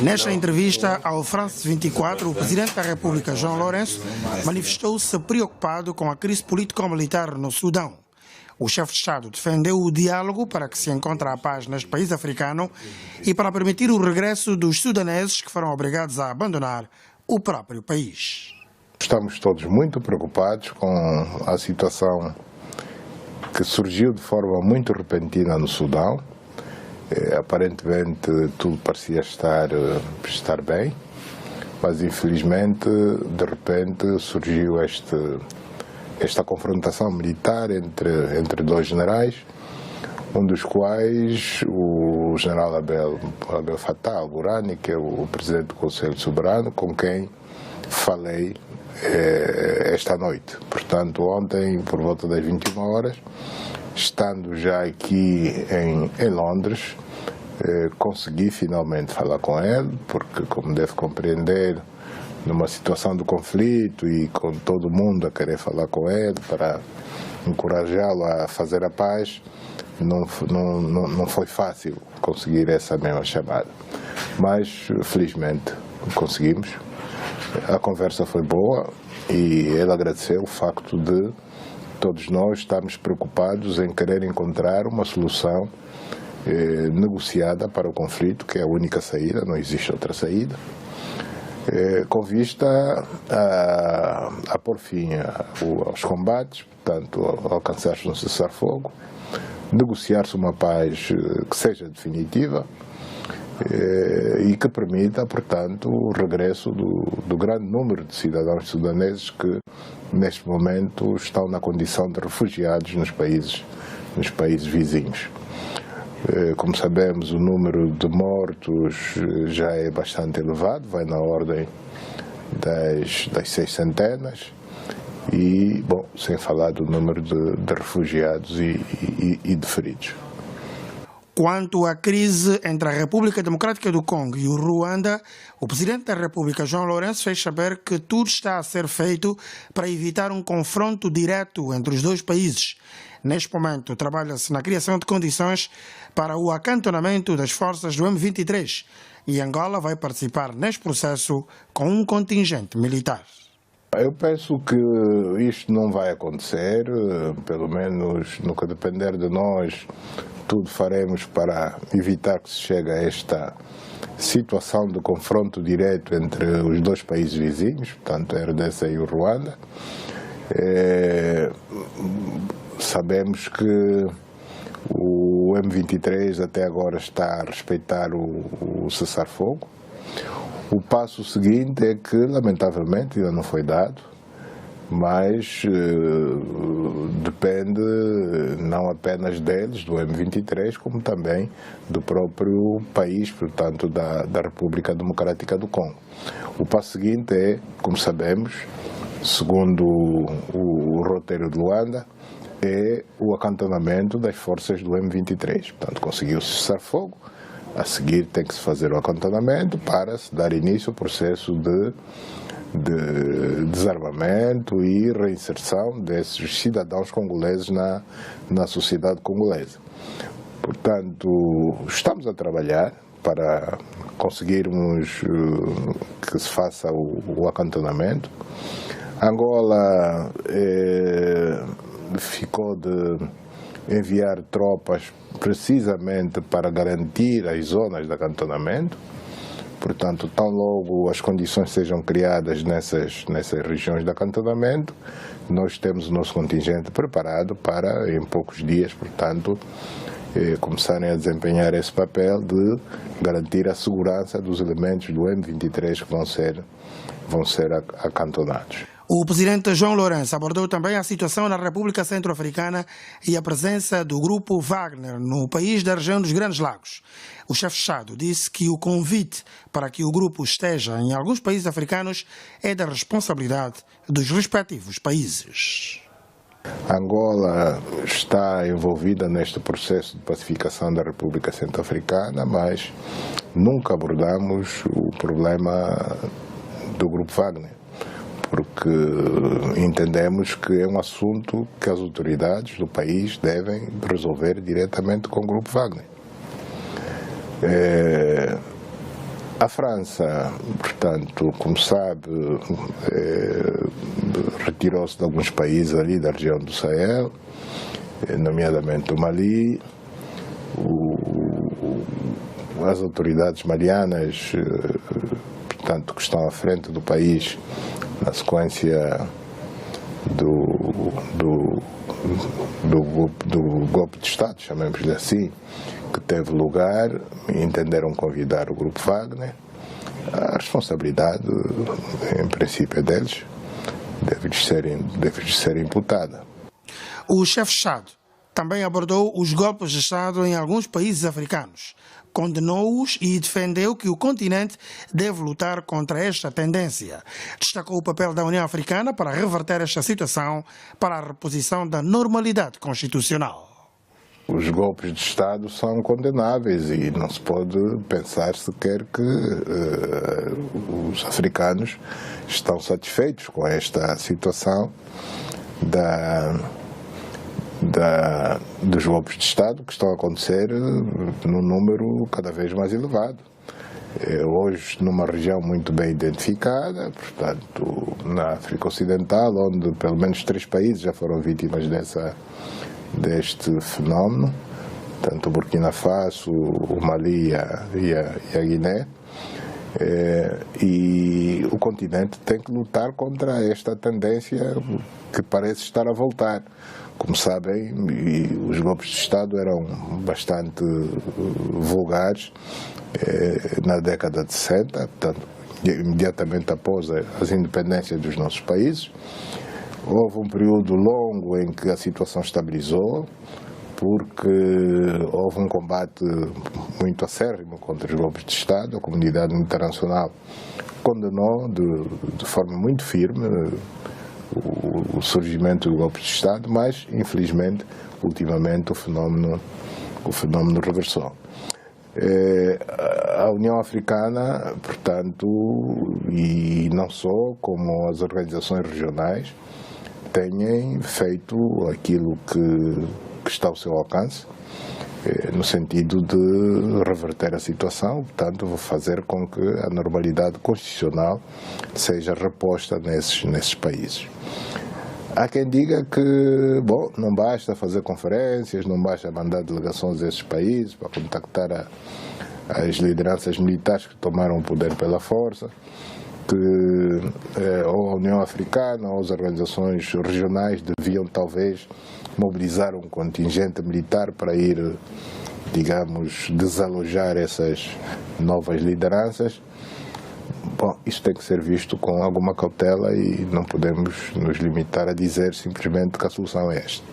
Nesta entrevista ao France 24, o presidente da República, João Lourenço, manifestou-se preocupado com a crise político-militar no Sudão. O chefe de Estado defendeu o diálogo para que se encontre a paz neste país africano e para permitir o regresso dos sudaneses que foram obrigados a abandonar o próprio país. Estamos todos muito preocupados com a situação que surgiu de forma muito repentina no Sudão. Aparentemente tudo parecia estar bem, mas infelizmente de repente surgiu esta confrontação militar entre dois generais, um dos quais o general Abdel Fattah al-Burhani, que é o presidente do Conselho Soberano, com quem falei esta noite. Portanto, ontem, por volta das 21 horas, estando já aqui em Londres, consegui finalmente falar com ele, porque, como deve compreender, numa situação de conflito e com todo mundo a querer falar com ele para encorajá-lo a fazer a paz, não foi fácil conseguir essa mesma chamada. Mas, felizmente, conseguimos. A conversa foi boa e ele agradeceu o facto de todos nós estarmos preocupados em querer encontrar uma solução negociada para o conflito, que é a única saída, não existe outra saída, com vista a pôr fim aos combates, portanto, alcançar-se um cessar-fogo, negociar-se uma paz que seja definitiva e que permita, portanto, o regresso do grande número de cidadãos sudaneses que, neste momento, estão na condição de refugiados nos países vizinhos. Como sabemos, o número de mortos já é bastante elevado, vai na ordem das 600 e, bom, sem falar do número de refugiados e de feridos. Quanto à crise entre a República Democrática do Congo e o Ruanda, o presidente da República, João Lourenço, fez saber que tudo está a ser feito para evitar um confronto direto entre os dois países. Neste momento, trabalha-se na criação de condições para o acantonamento das forças do M23 e Angola vai participar neste processo com um contingente militar. Eu penso que isto não vai acontecer, pelo menos no que depender de nós, tudo faremos para evitar que se chegue a esta situação de confronto direto entre os dois países vizinhos, portanto a RDC e o Ruanda. Sabemos que o M23 até agora está a respeitar o cessar-fogo. O passo seguinte é que, lamentavelmente, ainda não foi dado, mas depende não apenas deles, do M23, como também do próprio país, portanto, da República Democrática do Congo. O passo seguinte é, como sabemos, segundo o roteiro de Luanda, é o acantonamento das forças do M23. Portanto, conseguiu-se cessar fogo. A seguir tem que se fazer o acantonamento para se dar início ao processo de desarmamento e reinserção desses cidadãos congoleses na sociedade congolesa. Portanto, estamos a trabalhar para conseguirmos que se faça o acantonamento. Angola ficou de enviar tropas precisamente para garantir as zonas de acantonamento. Portanto, tão logo as condições sejam criadas nessas regiões de acantonamento, nós temos o nosso contingente preparado para, em poucos dias, portanto, começarem a desempenhar esse papel de garantir a segurança dos elementos do M23 que vão ser acantonados. O presidente João Lourenço abordou também a situação na República Centro-Africana e a presença do grupo Wagner no país da região dos Grandes Lagos. O chefe de Estado disse que o convite para que o grupo esteja em alguns países africanos é da responsabilidade dos respectivos países. Angola está envolvida neste processo de pacificação da República Centro-Africana, mas nunca abordamos o problema do grupo Wagner, porque entendemos que é um assunto que as autoridades do país devem resolver diretamente com o grupo Wagner. A França, portanto, como sabe, retirou-se de alguns países ali da região do Sahel, nomeadamente o Mali. As autoridades malianas, portanto, que estão à frente do país na sequência do golpe de Estado, chamemos-lhe assim, que teve lugar, entenderam convidar o Grupo Wagner. A responsabilidade, em princípio, é deles, deve ser imputada. O chefe de Estado também abordou os golpes de Estado em alguns países africanos, condenou-os e defendeu que o continente deve lutar contra esta tendência. Destacou o papel da União Africana para reverter esta situação para a reposição da normalidade constitucional. Os golpes de Estado são condenáveis e não se pode pensar sequer que os africanos estão satisfeitos com esta situação dos golpes de Estado que estão a acontecer num número cada vez mais elevado. Hoje, numa região muito bem identificada, portanto, na África Ocidental, onde pelo menos 3 países já foram vítimas deste fenómeno, tanto o Burkina Faso, o Mali e a Guiné. E o continente tem que lutar contra esta tendência que parece estar a voltar. Como sabem, os golpes de Estado eram bastante vulgares na década de 60, portanto, imediatamente após as independências dos nossos países. Houve um período longo em que a situação estabilizou, porque houve um combate muito acérrimo contra os golpes de Estado. A comunidade internacional condenou de forma muito firme o surgimento do golpe de Estado, mas, infelizmente, ultimamente o fenómeno reversou. A União Africana, portanto, e não só, como as organizações regionais, têm feito aquilo que está ao seu alcance, no sentido de reverter a situação, portanto, fazer com que a normalidade constitucional seja reposta nesses países. Há quem diga que, bom, não basta fazer conferências, não basta mandar delegações a esses países para contactar as lideranças militares que tomaram o poder pela força, que ou a União Africana ou as organizações regionais deviam talvez mobilizar um contingente militar para ir, digamos, desalojar essas novas lideranças. Bom, isso tem que ser visto com alguma cautela e não podemos nos limitar a dizer simplesmente que a solução é esta.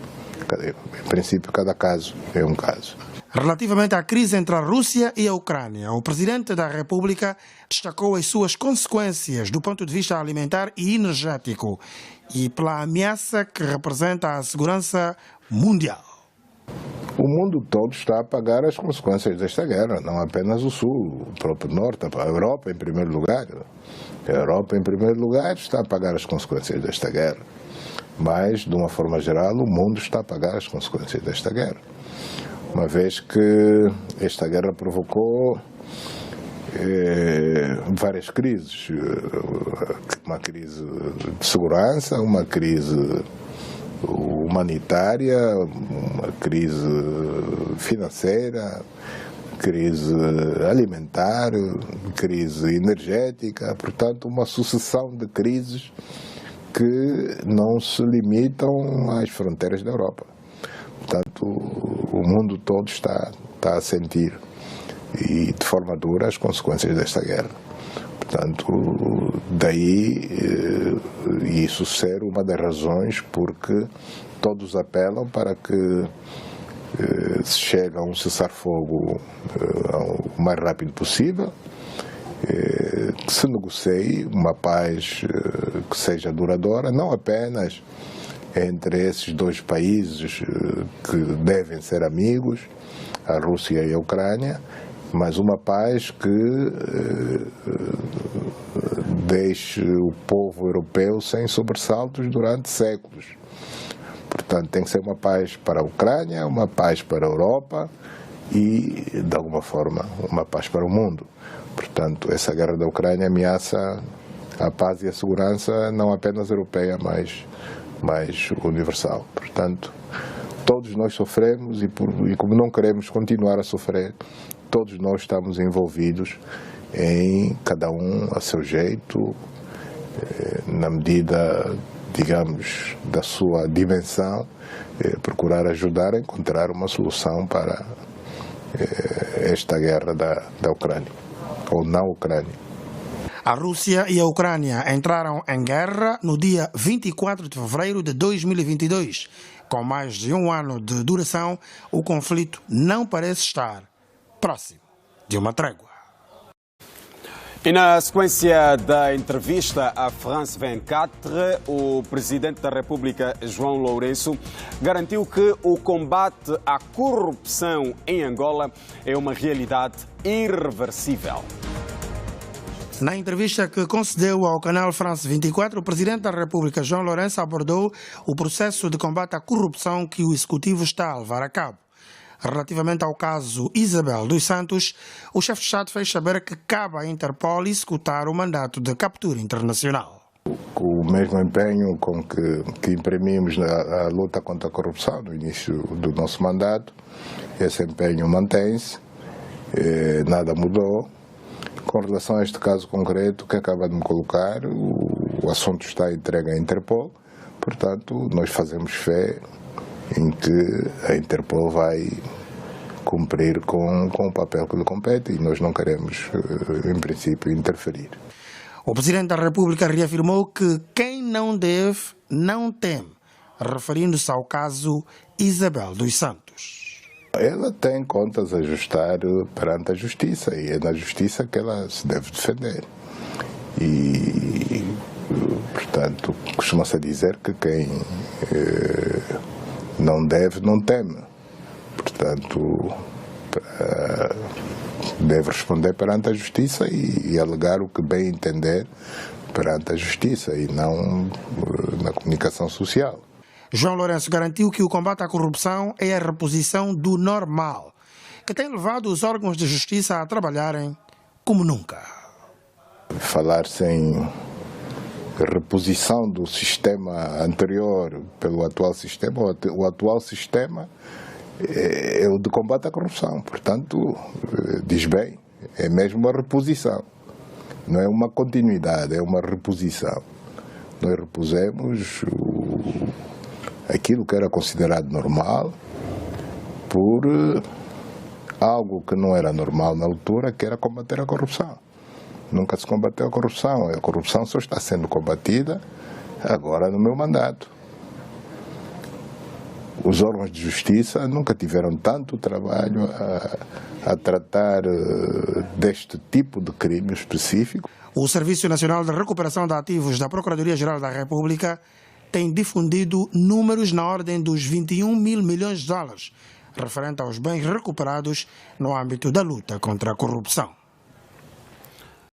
Em princípio, cada caso é um caso. Relativamente à crise entre a Rússia e a Ucrânia, o Presidente da República destacou as suas consequências do ponto de vista alimentar e energético e pela ameaça que representa a segurança mundial. O mundo todo está a pagar as consequências desta guerra, não apenas o Sul, o próprio Norte, a Europa em primeiro lugar. A Europa em primeiro lugar está a pagar as consequências desta guerra, mas de uma forma geral o mundo está a pagar as consequências desta guerra. Uma vez que esta guerra provocou várias crises, uma crise de segurança, uma crise humanitária, uma crise financeira, crise alimentar, crise energética, portanto uma sucessão de crises que não se limitam às fronteiras da Europa. Portanto, o mundo todo está a sentir, e de forma dura, as consequências desta guerra. Portanto, daí isso ser uma das razões porque todos apelam para que se chegue a um cessar-fogo o mais rápido possível, que se negocie uma paz que seja duradoura, não apenas entre esses 2 países que devem ser amigos, a Rússia e a Ucrânia, mas uma paz que deixe o povo europeu sem sobressaltos durante séculos. Portanto, tem que ser uma paz para a Ucrânia, uma paz para a Europa e, de alguma forma, uma paz para o mundo. Portanto, essa guerra da Ucrânia ameaça a paz e a segurança não apenas europeia, mas universal. Portanto, todos nós sofremos e como não queremos continuar a sofrer, todos nós estamos envolvidos em, cada um a seu jeito, na medida, digamos, da sua dimensão, procurar ajudar a encontrar uma solução para esta guerra da Ucrânia, ou na Ucrânia. A Rússia e a Ucrânia entraram em guerra no dia 24 de fevereiro de 2022. Com mais de um ano de duração, o conflito não parece estar próximo de uma trégua. E na sequência da entrevista à France 24, o Presidente da República, João Lourenço, garantiu que o combate à corrupção em Angola é uma realidade irreversível. Na entrevista que concedeu ao canal France 24, o Presidente da República, João Lourenço, abordou o processo de combate à corrupção que o Executivo está a levar a cabo. Relativamente ao caso Isabel dos Santos, o chefe de Estado fez saber que cabe à Interpol executar o mandato de captura internacional. Com o mesmo empenho com que imprimimos na luta contra a corrupção no início do nosso mandato, esse empenho mantém-se, nada mudou. Com relação a este caso concreto que acaba de me colocar, o assunto está entregue à Interpol, portanto, nós fazemos fé em que a Interpol vai cumprir com o papel que lhe compete e nós não queremos, em princípio, interferir. O Presidente da República reafirmou que quem não deve, não teme, referindo-se ao caso Isabel dos Santos. Ela tem contas a ajustar perante a Justiça e é na Justiça que ela se deve defender. E, portanto, costuma-se dizer que quem não deve, não teme. Portanto, deve responder perante a Justiça e alegar o que bem entender perante a Justiça e não na comunicação social. João Lourenço garantiu que o combate à corrupção é a reposição do normal, que tem levado os órgãos de justiça a trabalharem como nunca. Falar-se em reposição do sistema anterior pelo atual sistema, o atual sistema é o de combate à corrupção, portanto, diz bem, é mesmo uma reposição, não é uma continuidade, é uma reposição. Nós repusemos aquilo que era considerado normal por algo que não era normal na altura, que era combater a corrupção. Nunca se combateu a corrupção só está sendo combatida agora no meu mandato. Os órgãos de justiça nunca tiveram tanto trabalho a tratar deste tipo de crime específico. O Serviço Nacional de Recuperação de Ativos da Procuradoria-Geral da República tem difundido números na ordem dos 21 mil milhões de dólares, referente aos bens recuperados no âmbito da luta contra a corrupção.